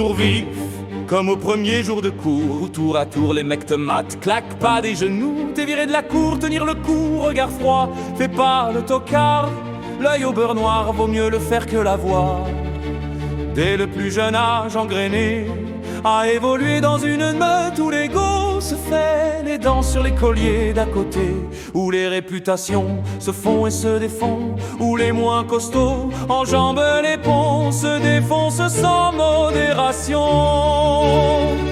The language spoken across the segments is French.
toujours vif, comme au premier jour de cours, où tour à tour les mecs te matent, claque pas des genoux, t'es viré de la cour, tenir le coup, regard froid, fais pas le tocard, l'œil au beurre noir, vaut mieux le faire que l'avoir. Dès le plus jeune âge engrainé, à évoluer dans une meute où l'ego se fait les dents sur les colliers d'à côté, où les réputations se font et se défont, où les moins costauds enjambent les ponts, se défoncent sans modération.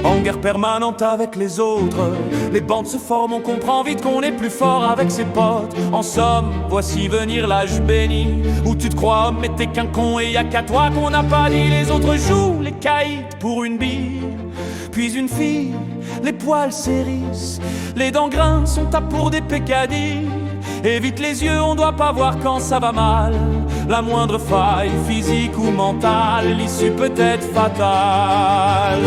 En guerre permanente avec les autres, les bandes se forment, on comprend vite qu'on est plus fort avec ses potes. En somme, voici venir l'âge béni, où tu te crois mais t'es qu'un con et y'a qu'à toi qu'on n'a pas dit. Les autres jouent les caïds pour une bille, puis une fille, les poils s'hérissent, les dents grincent, on tape pour des pécadilles. Évite les yeux, on doit pas voir quand ça va mal, la moindre faille, physique ou mentale, l'issue peut être fatale.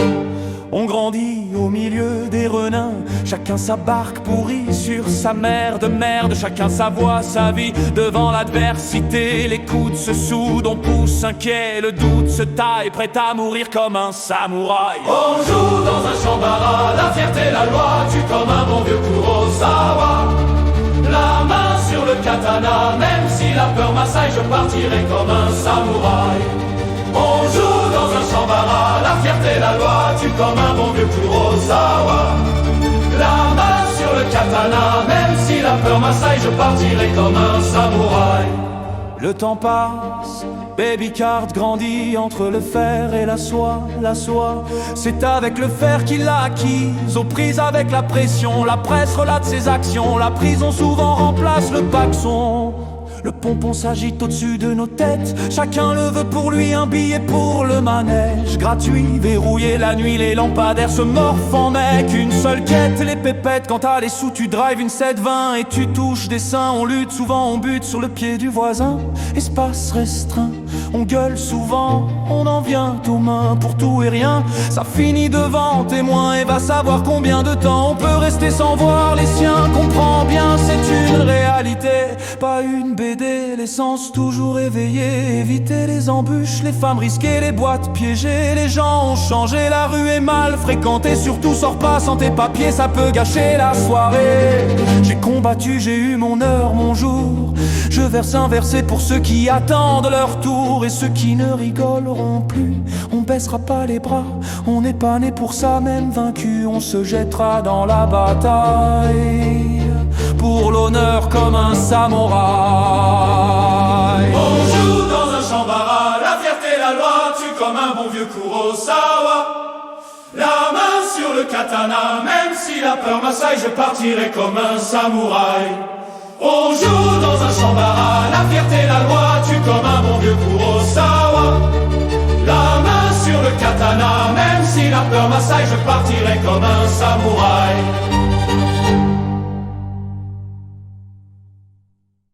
On grandit au milieu des renins, chacun sa barque pourrie sur sa merde, chacun sa voix, sa vie devant l'adversité. Les coudes se soudent, on pousse inquiet, le doute se taille, prêt à mourir comme un samouraï. On joue dans un champ d'ara, la fierté, la loi, tue comme un bon vieux Kurosawa. La main sur le katana, même si la peur m'assaille, je partirai comme un samouraï. On joue dans un chambara, la fierté, la loi, tue comme un bon vieux Kurosawa. La main sur le katana, même si la peur m'assaille, je partirai comme un samouraï. Le temps passe, Baby Card grandit entre le fer et la soie, c'est avec le fer qu'il l'a acquise, aux prises avec la pression, la presse relate ses actions, la prison souvent remplace le paxon. Le pompon s'agite au-dessus de nos têtes, chacun le veut pour lui, un billet pour le manège. Gratuit, verrouillé la nuit, les lampadaires se morphent en mec. Une seule quête, les pépettes, quand t'as les sous tu drives une 720 et tu touches des seins. On lutte souvent, on bute sur le pied du voisin, espace restreint. On gueule souvent, on en vient aux mains pour tout et rien. Ça finit devant témoin et va savoir combien de temps on peut rester sans voir les siens. Comprends bien, c'est une réalité, pas une BD. L'essence toujours éveillée, éviter les embûches, les femmes risquées, les boîtes piégées. Les gens ont changé, la rue est mal fréquentée, surtout sors pas sans tes papiers, ça peut gâcher la soirée. J'ai combattu, j'ai eu mon heure, mon jour. Je verse un verset pour ceux qui attendent leur tour et ceux qui ne rigoleront plus. On baissera pas les bras, on n'est pas né pour ça, même vaincu, on se jettera dans la bataille pour l'honneur comme un samouraï. On joue dans un chambara, la fierté, la loi, tue comme un bon vieux Kurosawa. La main sur le katana, même si la peur m'assaille, je partirai comme un samouraï. On joue dans un chambara, la fierté, la loi, tue comme un bon vieux Kurosawa. La main sur le katana, même si la peur m'assaille, je partirai comme un samouraï.